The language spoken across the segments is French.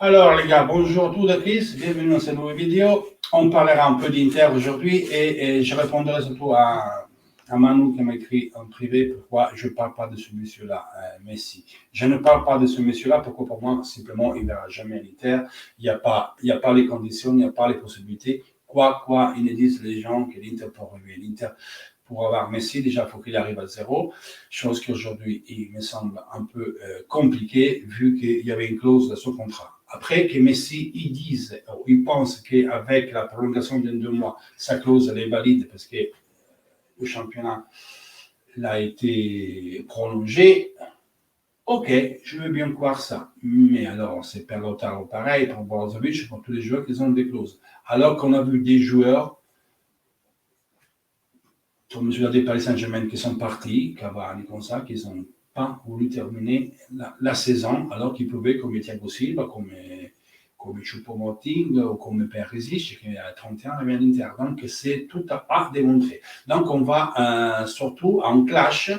Alors les gars, bonjour à tous de Chris, bienvenue dans cette nouvelle vidéo. On parlera un peu d'Inter aujourd'hui et je répondrai surtout à Manu qui m'a écrit en privé pourquoi je ne parle pas de ce monsieur-là, Messi. Je ne parle pas de ce monsieur-là, pourquoi pour moi, simplement, il ne verra jamais l'Inter. Il n'y a pas les conditions, il n'y a pas les possibilités. Quoi, ils ne disent les gens que l'Inter peut arriver. L'Inter, pour avoir Messi, déjà, il faut qu'il arrive à zéro, chose qu'aujourd'hui, il me semble un peu compliqué, vu qu'il y avait une clause de son contrat. Après que Messi, ils pensent qu'avec la prolongation de 2 mois, sa clause elle est valide parce que le championnat a été prolongé. Ok, je veux bien croire ça. Mais alors, c'est per Lautaro pareil, pour Brozovic, pour tous les joueurs qui ont des clauses. Alors qu'on a vu des joueurs, comme je l'ai dit, Paris Saint-Germain, qui sont partis, Cavani, comme ça, qui n'ont pas voulu terminer la saison, alors qu'ils pouvaient, comme Thiago Silva, comme Choupo-Moting ou comme Perisic, qui a 31 ans, à l'Inter. Donc, c'est tout à démontrer. Donc, on va surtout en clash,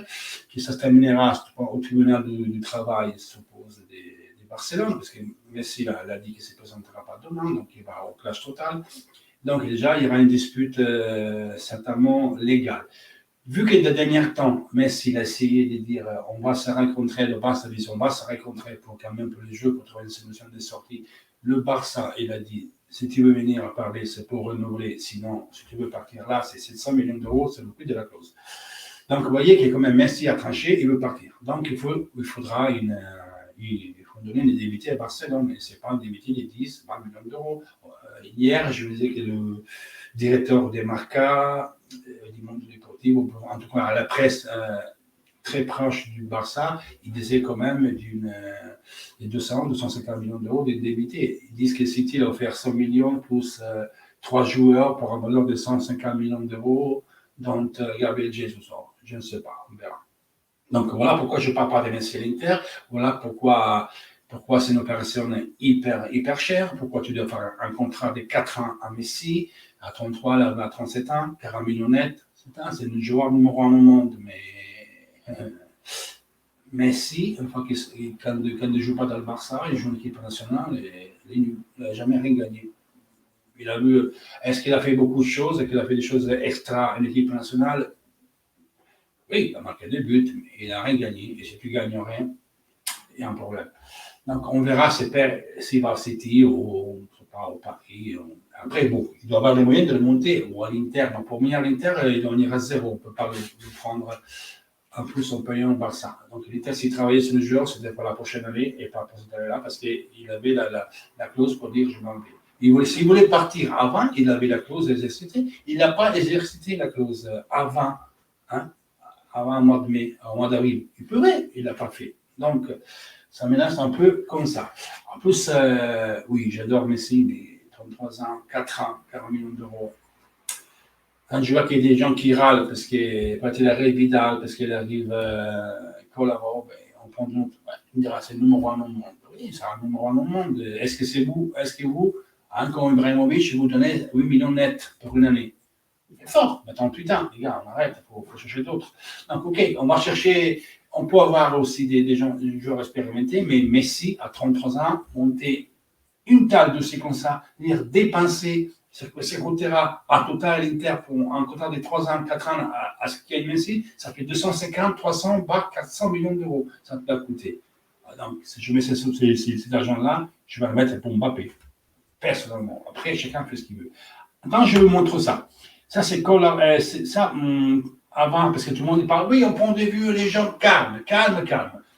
qui se terminera au tribunal du travail, je suppose, de Barcelone, parce que Messi l'a dit qu'il ne se présentera pas demain, donc il va au clash total. Donc, déjà, il y aura une dispute certainement légale. Vu que de dernier temps, Messi a essayé de dire on va se rencontrer, le Barça dit on va se rencontrer pour quand même pour les jeux, pour trouver une solution de sortie. Le Barça, il a dit si tu veux venir à parler, c'est pour renouveler. Sinon, si tu veux partir là, c'est 700 millions d'euros, c'est le prix de la clause. Donc, vous voyez que quand même Messi a tranché, il veut partir. Donc, il faudra il faut donner des débités à Barcelone, mais ce n'est pas un débité de 10, 20 millions d'euros. Hier, je vous disais que le directeur des Marca, du monde sportif, en tout cas à la presse très proche du Barça, il disait quand même de 200, 250 millions d'euros de débité. Ils disent que City a offert 100 millions plus 3 joueurs pour un valeur de 150 millions d'euros, dont Gabriel Jesus. Je ne sais pas, on verra. Donc voilà pourquoi je ne parle pas de Messi à l'Inter, voilà pourquoi c'est une opération hyper chère, pourquoi tu dois faire un contrat de 4 ans à Messi, à 33, là, à 37 ans, 40 millions net, c'est le joueur numéro 1 au monde, mais Messi, une fois quand il ne joue pas dans le Barça, il joue en équipe nationale, il n'a jamais rien gagné. Il a vu, est-ce qu'il a fait beaucoup de choses, est-ce qu'il a fait des choses extra en équipe nationale? Oui, il a marqué des buts, mais il n'a rien gagné. Et si tu ne gagnes rien, il y a un problème. Donc, on verra s'il va à City ou au Paris. Après, bon, il doit avoir les moyens de le monter ou à l'Inter. Donc, pour venir à l'Inter, il doit venir à zéro. On ne peut pas le prendre en plus en payant au Barça. Donc, l'Inter, s'il travaillait sur le joueur, c'était pour la prochaine année et pas pour cette année-là parce qu'il avait la clause pour dire je m'en vais. S'il voulait partir avant, il avait la clause exercitée. Il n'a pas exercité la clause avant. Hein, avant le mois de mai, au mois d'avril. Il pourrait, il ne l'a pas fait. Donc, ça menace un peu comme ça. En plus, oui, j'adore Messi, mais 33 ans, 4 ans, 40 millions d'euros. Quand je vois qu'il y a des gens qui râlent parce qu'il arrive Vidal, parce qu'il arrive Kolarov, on prend d'autres. Tu me diras, c'est le numéro 1 au monde. Oui, c'est un numéro 1 au monde. Est-ce que vous, encore Ibrahimovic, vous donnez 8 millions net pour une année? C'est fort, mais attends, putain, les gars, on arrête, il faut chercher d'autres. Donc, ok, on va chercher, on peut avoir aussi des joueurs expérimentés, mais Messi, à 33 ans, monter une taille de comme ça, c'est-à-dire dépenser ce côté-là, à total l'Inter, pour un contrat de 3 ans, 4 ans à ce qu'il y a Messi, ça fait 250, 300, voire 400 millions d'euros, ça va coûter. Donc, si je mets cet argent-là, je vais le mettre pour Mbappé, personnellement. Après, chacun fait ce qu'il veut. Maintenant, je vous montre ça. Ça, c'est ça, avant, parce que tout le monde parle, oui, on prend des vues, les gens, calme.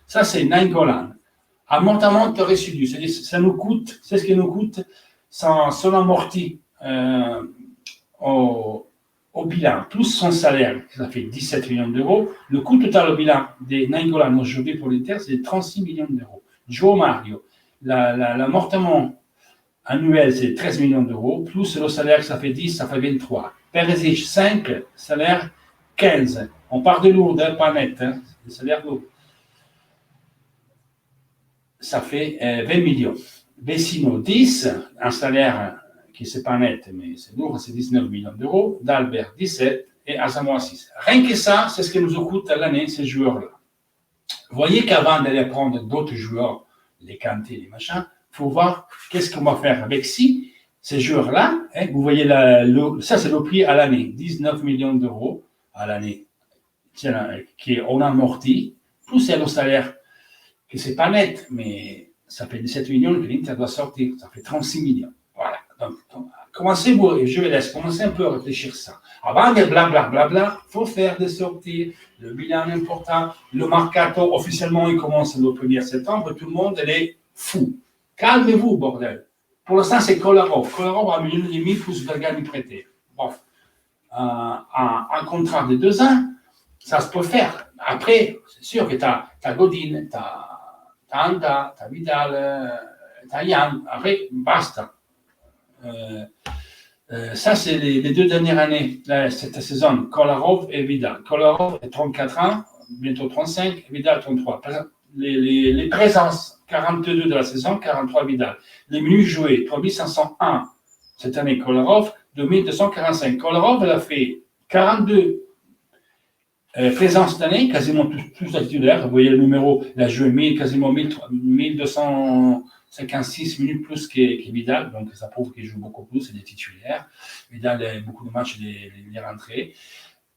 Ça, c'est Nainggolan. À monte résidu. C'est-à-dire, ça nous coûte, c'est ce qui nous coûte, son amorti au bilan, plus son salaire, ça fait 17 millions d'euros. Le coût total au bilan des Nainggolan aujourd'hui pour l'Inter, c'est 36 millions d'euros. Joe Mario, l'amortement annuel, c'est 13 millions d'euros, plus le salaire, ça fait 10, ça fait 23. Perisic, 5, salaire 15. On part de lourd, hein, pas net, hein, le salaire lourd. Ça fait 20 millions. Vecino, 10, un salaire qui c'est pas net, mais c'est lourd, c'est 19 millions d'euros. D'Albert, 17 et Asamoah, 6. Rien que ça, c'est ce qui nous coûte à l'année, ces joueurs-là. Vous voyez qu'avant d'aller prendre d'autres joueurs, les Kanté, les machins, faut voir qu'est-ce qu'on va faire avec ces joueurs-là. Hein, vous voyez, ça c'est le prix à l'année, 19 millions d'euros à l'année, qui est on amorti, plus le salaire, que c'est pas net, mais ça fait 17 millions que l'Inter doit sortir, ça fait 36 millions. Voilà. Donc commencez-vous, et je vais laisser commencer un peu à réfléchir ça. Avant de blablabla, il faut faire des sorties, le bilan est important, le mercato, officiellement, il commence le 1er septembre, tout le monde, elle est fou. Calmez-vous, bordel. Pour l'instant, c'est Kolarov. Kolarov a 1,5 million plus Vergani prêté. Bon. Un contrat de 2 ans, ça se peut faire. Après, c'est sûr que tu as Godin, tu as Anta, tu as Vidal, tu as Yann. Après, basta. Ça, c'est les 2 dernières années, cette saison, Kolarov et Vidal. Kolarov est 34 ans, bientôt 35, Vidal 33. Les présences, 42 de la saison, 43 Vidal. Les minutes jouées, 3501 cette année, Kolarov, 2245. Kolarov, elle a fait 42 présences cette année, quasiment tous la titulaire. Vous voyez le numéro, il a joué quasiment 1256 minutes plus que Vidal, donc ça prouve qu'il joue beaucoup plus, c'est des titulaires. Vidal a beaucoup de matchs, il est rentré.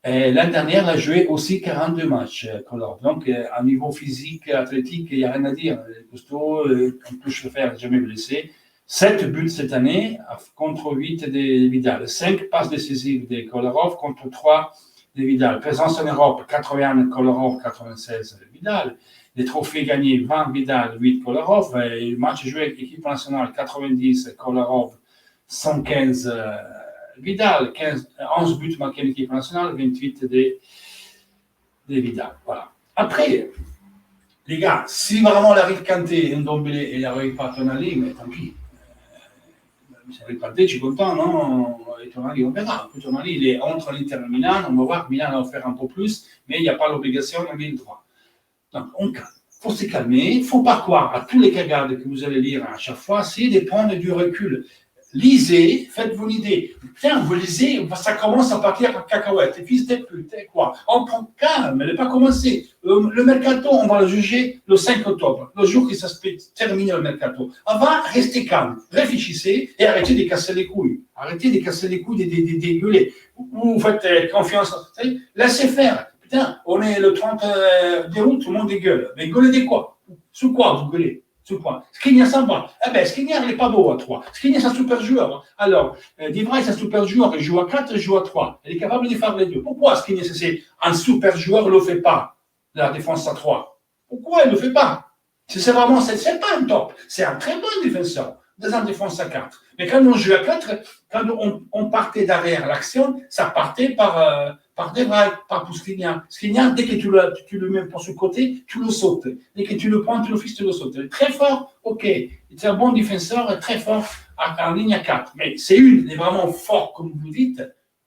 L'année dernière, il a joué aussi 42 matchs, Kolarov. Donc, à niveau physique, athlétique, il n'y a rien à dire. Costaud, on touche le fer, jamais blessé. 7 buts cette année contre 8 de Vidal. 5 passes décisives de Kolarov contre 3 de Vidal. Présence en Europe, 81 Kolarov, 96 Vidal. Les trophées gagnés, 20 Vidal, 8 Kolarov. Et le match joué avec l'équipe nationale, 90 Kolarov, 115 Vidal. 11 buts marqués avec l'équipe nationale, 28 de Vidal. Voilà. Après, les gars, si vraiment il arrive Kanté, Ndombele et il n'arrive pas à Tonali, mais tant pis. Si il arrive Kanté, je suis content, non? Et Tonali, on verra. Tonali, il est entre l'Inter et Milan. On va voir que Milan va faire un peu plus, mais il n'y a pas l'obligation, il a le droit. Donc, on calme. Il faut se calmer. Il ne faut pas croire à tous les cagardes que vous allez lire à chaque fois. C'est de prendre du recul. Lisez, faites-vous l'idée. Tiens, vous lisez, ça commence à partir en cacahuète. Et puis, c'était plus, quoi. On prend calme, elle n'est pas commencé. Le mercato, on va le juger le 5 octobre, le jour que ça se termine le mercato. Avant, restez calme, réfléchissez et arrêtez de casser les couilles. Arrêtez de casser les couilles, de gueuler. Vous faites confiance. Laissez faire. Putain, on est le 30 août, tout le monde gueule. Mais gueulez de quoi? Sous quoi vous gueulez? Skriniar s'en va. Eh bien, Skriniar, il n'est pas beau à 3. Skriniar, c'est un super joueur. Alors, Divray, c'est un super joueur. Il joue à 4, il joue à 3. Il est capable de faire les deux. Pourquoi Skriniar, c'est un super joueur, il ne le fait pas, la défense à 3? Pourquoi il ne le fait pas? C'est vraiment, c'est pas un top. C'est un très bon défenseur. Dans défense à 4. Mais quand on joue à 4, quand on partait derrière l'action, ça partait par Devray, par Skriniar. Skriniar, dès que tu le mets pour ce côté, tu le sautes. Dès que tu le prends, tu le fixes, tu le sautes. Il est très fort, ok. C'est un bon défenseur, très fort en ligne à 4. Mais il est vraiment fort, comme vous dites,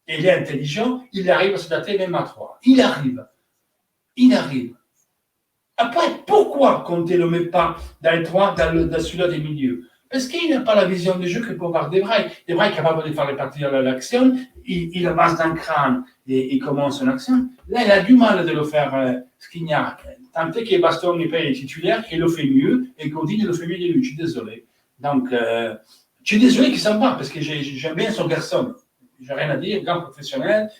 et il est intelligent, il arrive à s'adapter même à 3. Il arrive. Après, pourquoi Conte ne le met pas dans les 3, dans celui-là des milieux? Parce qu'il n'a pas la vision du jeu que peut avoir Devray. Devray est capable de faire répartir l'action, il avance d'un crâne et il commence une action. Là, il a du mal de le faire, Skriniar. Tant que Bastoni est titulaire, il le fait mieux, et Godin le fait mieux de lui. Je suis désolé. Donc, je suis désolé qu'il s'en va, parce que j'aime bien son garçon. Je n'ai rien à dire, grand professionnel,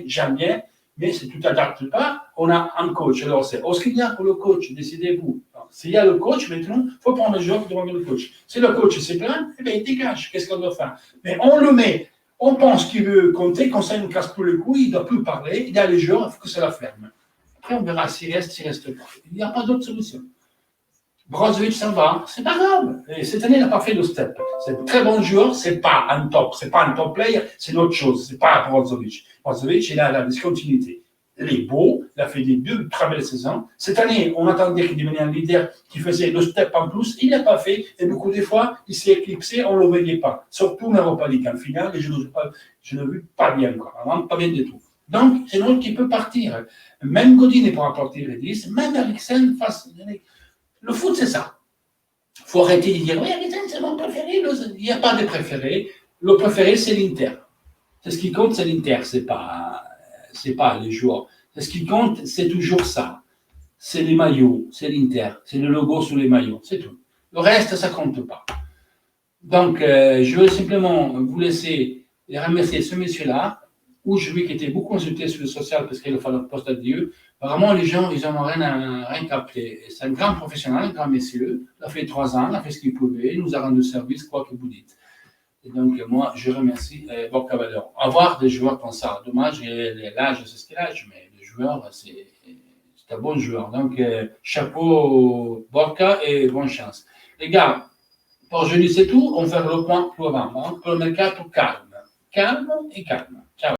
j'aime bien, mais si tout n'adapte pas, on a un coach. Alors, c'est au Skriniar ou le coach, décidez-vous. S'il y a le coach, maintenant, il faut prendre le joueur qui demande le coach. Si le coach s'est plaint, eh bien, il dégage. Qu'est-ce qu'on doit faire? Mais on le met, on pense qu'il veut compter, quand ça ne casse plus le cou, il ne doit plus parler, il y a les joueurs, il faut que ça la ferme. Après, on verra s'il reste pas. Il n'y a pas d'autre solution. Brozovic s'en va, c'est pas grave. Et cette année, il n'a pas fait le step. C'est un très bon joueur, c'est pas un top player, c'est autre chose. C'est pas Brozovic. Brozovic, il a la discontinuité. Il est beau, il a fait des 2 très belles saisons. Cette année, on attendait qu'il devienne un leader qui faisait le step en plus. Il ne l'a pas fait. Et beaucoup de fois, il s'est éclipsé, on ne le voyait pas. Surtout en Europa League. En finale, je ne l'ai vu pas bien. Vraiment, pas bien du tout. Donc, c'est un autre qui peut partir. Même Godin ne pourra partir les 10. Même Eriksen face. Le foot, c'est ça. Il faut arrêter de dire oui, Eriksen, c'est mon préféré. Il n'y a pas de préféré. Le préféré, c'est l'Inter. C'est ce qui compte, c'est l'Inter. C'est pas les joueurs. Ce qui compte, c'est toujours ça. C'est les maillots, c'est l'Inter, c'est le logo sur les maillots, c'est tout. Le reste, ça compte pas. Donc, je veux simplement vous laisser et remercier ce monsieur-là, où je lui qui était beaucoup consulté sur le social parce qu'il a fait le poste à Dieu. Vraiment, les gens, ils n'ont rien capté. C'est un grand professionnel, un grand monsieur. Il a fait 3 ans, il a fait ce qu'il pouvait, il nous a rendu service, quoi que vous dites. Et donc, moi, je remercie Borca Valero. Avoir des joueurs comme ça, dommage, l'âge, c'est ce qu'il a, mais les joueurs, c'est un bon joueur. Donc, chapeau Borca et bonne chance. Les gars, pour jeudi, c'est tout. On fait le point pour avant. Pour le mercato, calme. Calme et calme. Ciao.